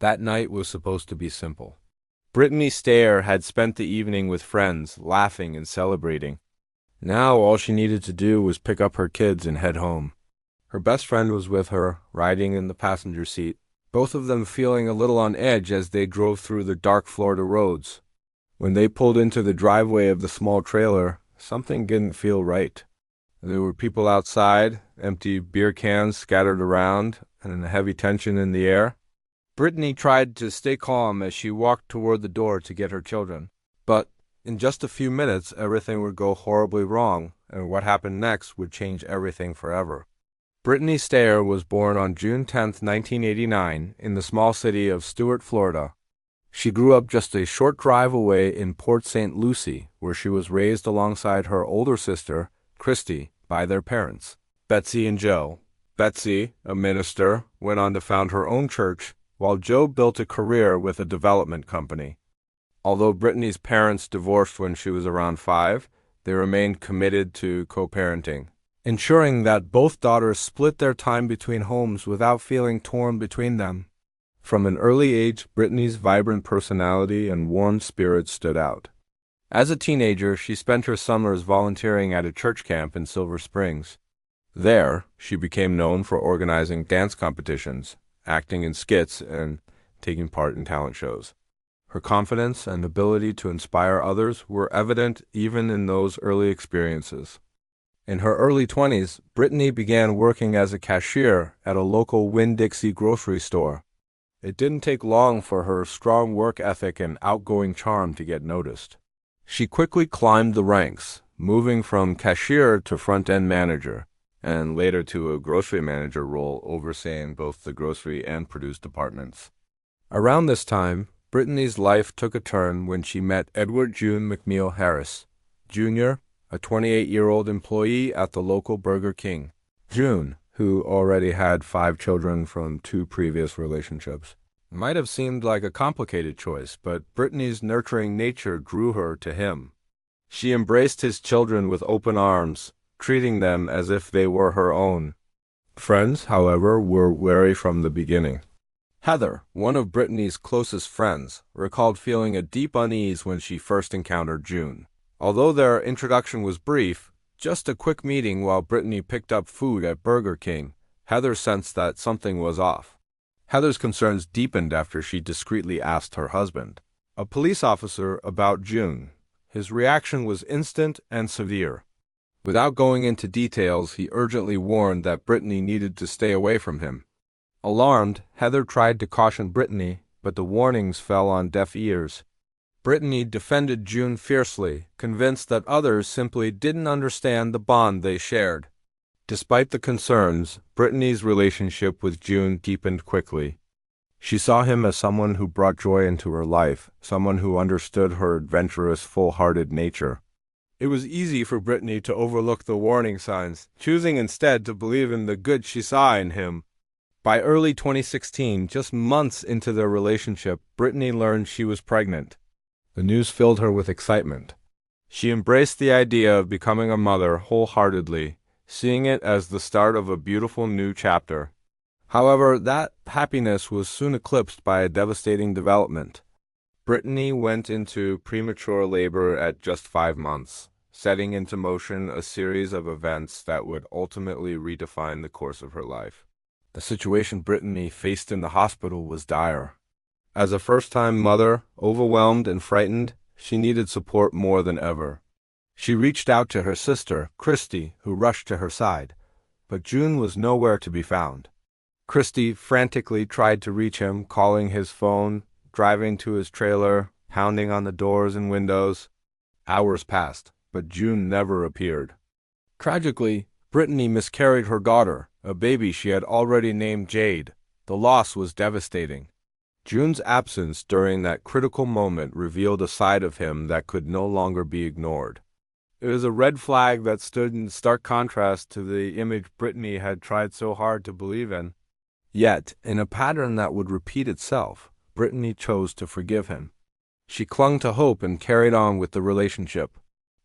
That night was supposed to be simple. Brittany Steier had spent the evening with friends, laughing and celebrating. Now all she needed to do was pick up her kids and head home. Her best friend was with her, riding in the passenger seat, both of them feeling a little on edge as they drove through the dark Florida roads. When they pulled into the driveway of the small trailer, something didn't feel right. There were people outside, empty beer cans scattered around, and a heavy tension in the air. Brittany tried to stay calm as she walked toward the door to get her children. But in just a few minutes, everything would go horribly wrong, and what happened next would change everything forever. Brittany Steier was born on June 10, 1989, in the small city of Stuart, Florida. She grew up just a short drive away in Port St. Lucie, where she was raised alongside her older sister, Christy, by their parents, Betsy and Joe. Betsy, a minister, went on to found her own church, while Joe built a career with a development company. Although Brittany's parents divorced when she was around 5, they remained committed to co-parenting, ensuring that both daughters split their time between homes without feeling torn between them. From an early age, Brittany's vibrant personality and warm spirit stood out. As a teenager, she spent her summers volunteering at a church camp in Silver Springs. There, she became known for organizing dance competitions, acting in skits, and taking part in talent shows. Her confidence and ability to inspire others were evident even in those early experiences. In her early 20s, Brittany began working as a cashier at a local Winn-Dixie grocery store. It didn't take long for her strong work ethic and outgoing charm to get noticed. She quickly climbed the ranks, moving from cashier to front-end manager, and later to a grocery manager role overseeing both the grocery and produce departments. Around this time, Brittany's life took a turn when she met Edward June McNeil Harris, Jr., a 28-year-old employee at the local Burger King. June, who already had 5 children from 2 previous relationships, might have seemed like a complicated choice, but Brittany's nurturing nature drew her to him. She embraced his children with open arms, treating them as if they were her own. Friends, however, were wary from the beginning. Heather, one of Brittany's closest friends, recalled feeling a deep unease when she first encountered June. Although their introduction was brief, just a quick meeting while Brittany picked up food at Burger King, Heather sensed that something was off. Heather's concerns deepened after she discreetly asked her husband, a police officer, about June. His reaction was instant and severe. Without going into details, he urgently warned that Brittany needed to stay away from him. Alarmed, Heather tried to caution Brittany, but the warnings fell on deaf ears. Brittany defended June fiercely, convinced that others simply didn't understand the bond they shared. Despite the concerns, Brittany's relationship with June deepened quickly. She saw him as someone who brought joy into her life, someone who understood her adventurous, full-hearted nature. It was easy for Brittany to overlook the warning signs, choosing instead to believe in the good she saw in him. By early 2016, just months into their relationship, Brittany learned she was pregnant. The news filled her with excitement. She embraced the idea of becoming a mother wholeheartedly, seeing it as the start of a beautiful new chapter. However, that happiness was soon eclipsed by a devastating development. Brittany went into premature labor at just 5 months, setting into motion a series of events that would ultimately redefine the course of her life. The situation Brittany faced in the hospital was dire. As a first-time mother, overwhelmed and frightened, she needed support more than ever. She reached out to her sister, Christy, who rushed to her side, but June was nowhere to be found. Christy frantically tried to reach him, calling his phone, driving to his trailer, pounding on the doors and windows. Hours passed, but June never appeared. Tragically, Brittany miscarried her daughter, a baby she had already named Jade. The loss was devastating. June's absence during that critical moment revealed a side of him that could no longer be ignored. It was a red flag that stood in stark contrast to the image Brittany had tried so hard to believe in. Yet, in a pattern that would repeat itself, Brittany chose to forgive him. She clung to hope and carried on with the relationship.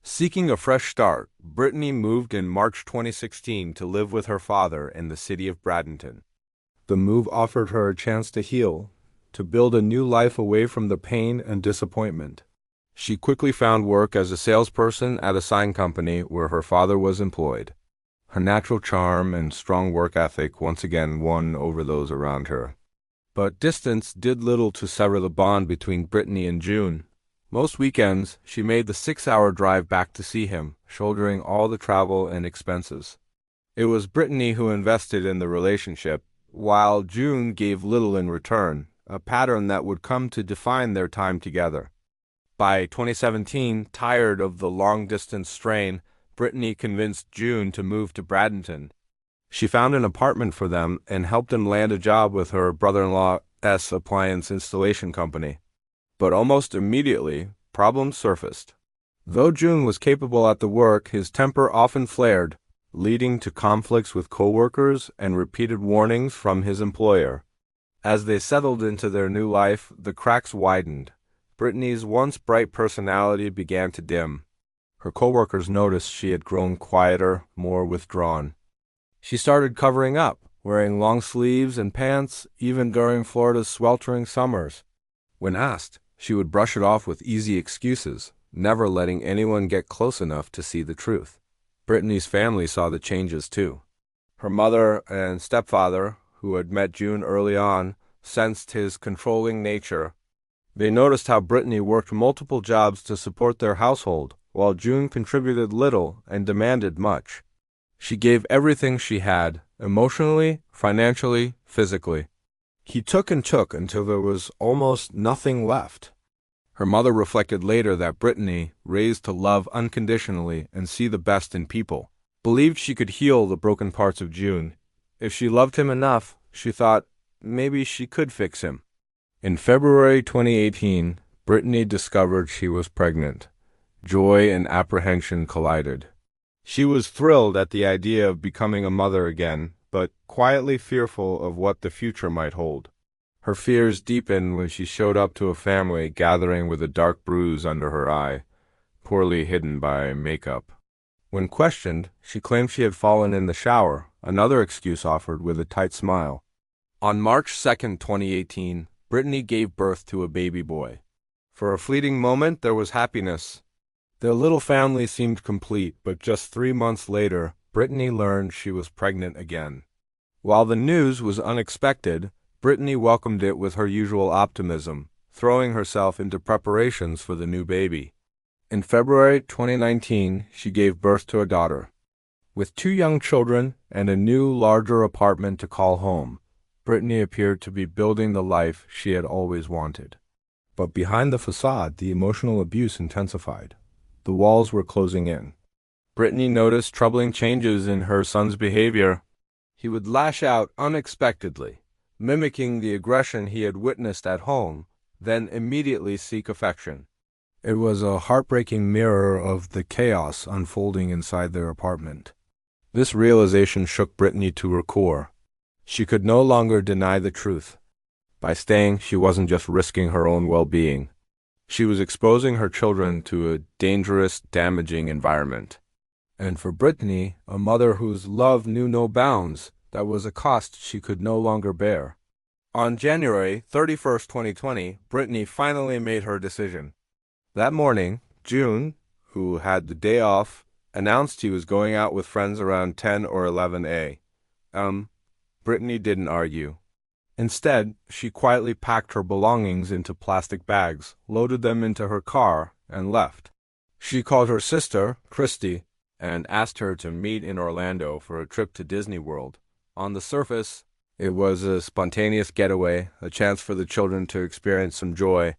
Seeking a fresh start, Brittany moved in March 2016 to live with her father in the city of Bradenton. The move offered her a chance to heal, to build a new life away from the pain and disappointment. She quickly found work as a salesperson at a sign company where her father was employed. Her natural charm and strong work ethic once again won over those around her. But distance did little to sever the bond between Brittany and June. Most weekends, she made the 6-hour drive back to see him, shouldering all the travel and expenses. It was Brittany who invested in the relationship, while June gave little in return, a pattern that would come to define their time together. By 2017, tired of the long-distance strain, Brittany convinced June to move to Bradenton. She found an apartment for them and helped him land a job with her brother-in-law's appliance installation company. But almost immediately, problems surfaced. Though June was capable at the work, his temper often flared, leading to conflicts with coworkers and repeated warnings from his employer. As they settled into their new life, the cracks widened. Brittany's once bright personality began to dim. Her coworkers noticed she had grown quieter, more withdrawn. She started covering up, wearing long sleeves and pants, even during Florida's sweltering summers. When asked, she would brush it off with easy excuses, never letting anyone get close enough to see the truth. Brittany's family saw the changes too. Her mother and stepfather, who had met June early on, sensed his controlling nature. They noticed how Brittany worked multiple jobs to support their household, while June contributed little and demanded much. She gave everything she had, emotionally, financially, physically. He took and took until there was almost nothing left. Her mother reflected later that Brittany, raised to love unconditionally and see the best in people, believed she could heal the broken parts of June. If she loved him enough, she thought, maybe she could fix him. In February 2018, Brittany discovered she was pregnant. Joy and apprehension collided. She was thrilled at the idea of becoming a mother again, but quietly fearful of what the future might hold. Her fears deepened when she showed up to a family gathering with a dark bruise under her eye, poorly hidden by makeup. When questioned, she claimed she had fallen in the shower, another excuse offered with a tight smile. On March 2, 2018, Brittany gave birth to a baby boy. For a fleeting moment, there was happiness. Their little family seemed complete, but just 3 months later, Brittany learned she was pregnant again. While the news was unexpected, Brittany welcomed it with her usual optimism, throwing herself into preparations for the new baby. In February 2019, she gave birth to a daughter. With 2 young children and a new, larger apartment to call home, Brittany appeared to be building the life she had always wanted. But behind the facade, the emotional abuse intensified. The walls were closing in. Brittany noticed troubling changes in her son's behavior. He would lash out unexpectedly, mimicking the aggression he had witnessed at home, then immediately seek affection. It was a heartbreaking mirror of the chaos unfolding inside their apartment. This realization shook Brittany to her core. She could no longer deny the truth. By staying, she wasn't just risking her own well-being. She was exposing her children to a dangerous, damaging environment. And for Brittany, a mother whose love knew no bounds, that was a cost she could no longer bear. On January 31, 2020, Brittany finally made her decision. That morning, June, who had the day off, announced he was going out with friends around 10 or 11 a.m. Brittany didn't argue. Instead, she quietly packed her belongings into plastic bags, loaded them into her car, and left. She called her sister, Christy, and asked her to meet in Orlando for a trip to Disney World. On the surface, it was a spontaneous getaway, a chance for the children to experience some joy.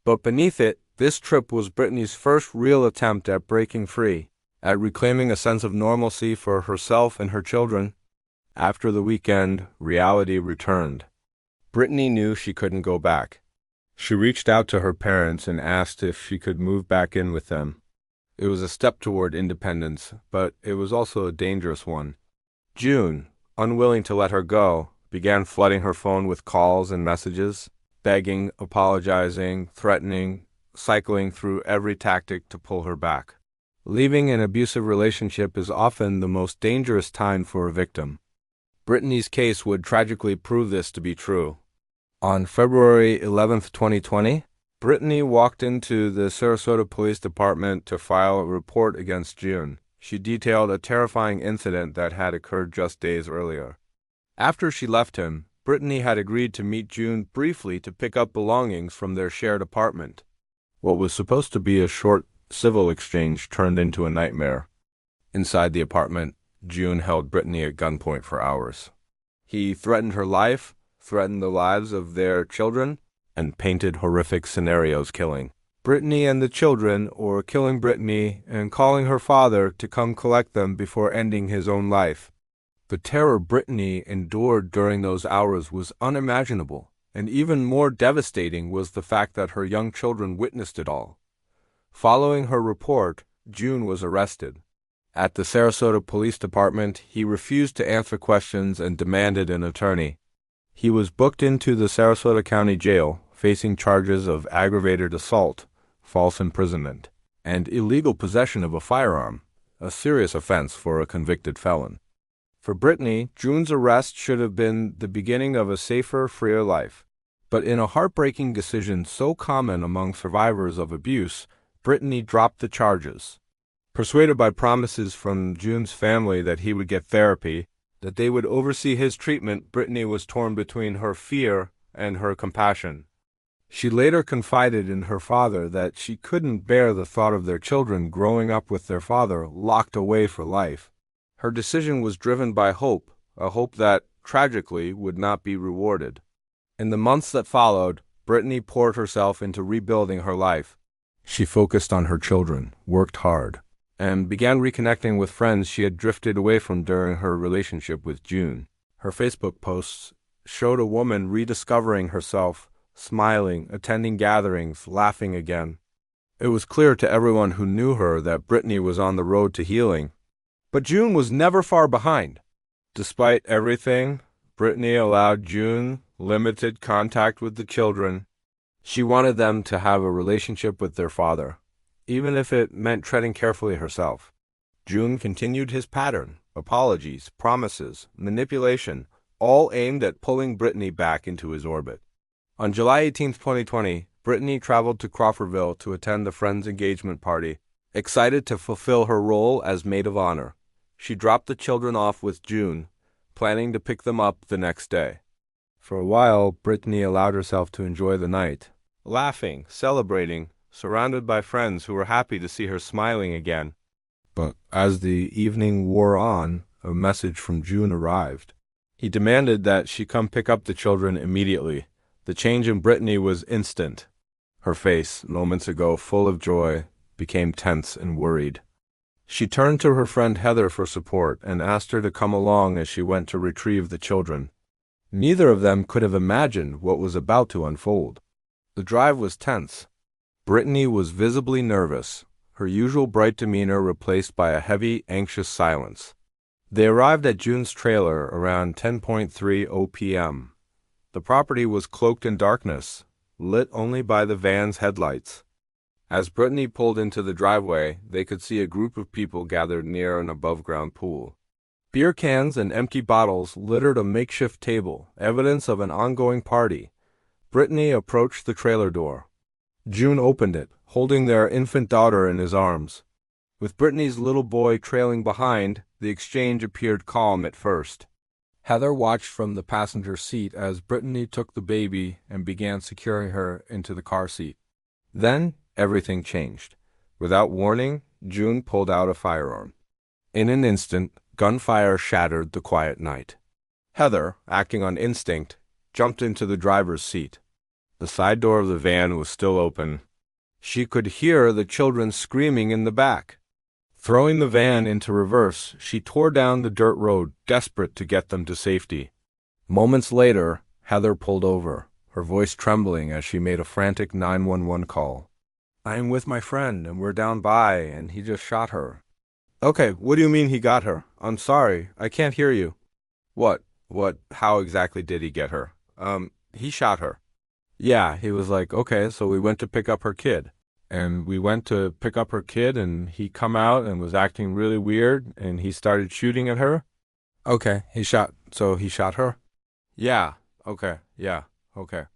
But beneath it, this trip was Brittany's first real attempt at breaking free, at reclaiming a sense of normalcy for herself and her children. After the weekend, reality returned. Brittany knew she couldn't go back. She reached out to her parents and asked if she could move back in with them. It was a step toward independence, but it was also a dangerous one. June, unwilling to let her go, began flooding her phone with calls and messages, begging, apologizing, threatening, cycling through every tactic to pull her back. Leaving an abusive relationship is often the most dangerous time for a victim. Brittany's case would tragically prove this to be true. On February 11th, 2020, Brittany walked into the Sarasota Police Department to file a report against 𝐬𝐮. She detailed a terrifying incident that had occurred just days earlier. After she left him, Brittany had agreed to meet 𝐬𝐮 briefly to pick up belongings from their shared apartment. What was supposed to be a short civil exchange turned into a nightmare. Inside the apartment, 𝐬𝐮 held Brittany at gunpoint for hours. He threatened her life, threatened the lives of their children, and painted horrific scenarios killing Brittany and the children, or killing Brittany and calling her father to come collect them before ending his own life. The terror Brittany endured during those hours was unimaginable, and even more devastating was the fact that her young children witnessed it all. Following her report, 𝐬𝐮 was arrested. At the Sarasota Police Department, he refused to answer questions and demanded an attorney. He was booked into the Sarasota County Jail, facing charges of aggravated assault, false imprisonment, and illegal possession of a firearm, a serious offense for a convicted felon. For Brittany, 𝐬𝐮's arrest should have been the beginning of a safer, freer life. But in a heartbreaking decision so common among survivors of abuse, Brittany dropped the charges. Persuaded by promises from 𝐬𝐮's family that he would get therapy, that they would oversee his treatment, Brittany was torn between her fear and her compassion. She later confided in her father that she couldn't bear the thought of their children growing up with their father locked away for life. Her decision was driven by hope, a hope that, tragically, would not be rewarded. In the months that followed, Brittany poured herself into rebuilding her life. She focused on her children, worked hard, and began reconnecting with friends she had drifted away from during her relationship with 𝐬𝐮. Her Facebook posts showed a woman rediscovering herself, smiling, attending gatherings, laughing again. It was clear to everyone who knew her that Brittany was on the road to healing. But 𝐬𝐮 was never far behind. Despite everything, Brittany allowed 𝐬𝐮 limited contact with the children. She wanted them to have a relationship with their father, even if it meant treading carefully herself. 𝐬𝐮 continued his pattern: apologies, promises, manipulation, all aimed at pulling Brittany back into his orbit. On July 18, 2020, Brittany traveled to Crawfordville to attend the friend's engagement party, excited to fulfill her role as maid of honor. She dropped the children off with 𝐬𝐮, planning to pick them up the next day. For a while, Brittany allowed herself to enjoy the night, laughing, celebrating, surrounded by friends who were happy to see her smiling again. But as the evening wore on, a message from 𝐬𝐮 arrived. He demanded that she come pick up the children immediately. The change in Brittany was instant. Her face, moments ago full of joy, became tense and worried. She turned to her friend Heather for support and asked her to come along as she went to retrieve the children. Neither of them could have imagined what was about to unfold. The drive was tense. Brittany was visibly nervous, her usual bright demeanor replaced by a heavy, anxious silence. They arrived at 𝐬𝐮's trailer around 10:30 p.m. The property was cloaked in darkness, lit only by the van's headlights. As Brittany pulled into the driveway, they could see a group of people gathered near an above-ground pool. Beer cans and empty bottles littered a makeshift table, evidence of an ongoing party. Brittany approached the trailer door. 𝐬𝐮 opened it, holding their infant daughter in his arms. With Brittany's little boy trailing behind, the exchange appeared calm at first. Heather watched from the passenger seat as Brittany took the baby and began securing her into the car seat. Then, everything changed. Without warning, 𝐬𝐮 pulled out a firearm. In an instant, gunfire shattered the quiet night. Heather, acting on instinct, jumped into the driver's seat. The side door of the van was still open. She could hear the children screaming in the back. Throwing the van into reverse, she tore down the dirt road, desperate to get them to safety. Moments later, Heather pulled over, her voice trembling as she made a frantic 911 call. "I am with my friend, and we're down by, and he just shot her." "Okay, what do you mean he got her? I'm sorry, I can't hear you." What, how exactly did he get her?" He shot her." "Yeah," he was like, "Okay, so we went to pick up her kid." And we went to pick up her kid, and he come out and was acting really weird, and he started shooting at her. "Okay, so he shot her?" "Yeah, okay, yeah, okay."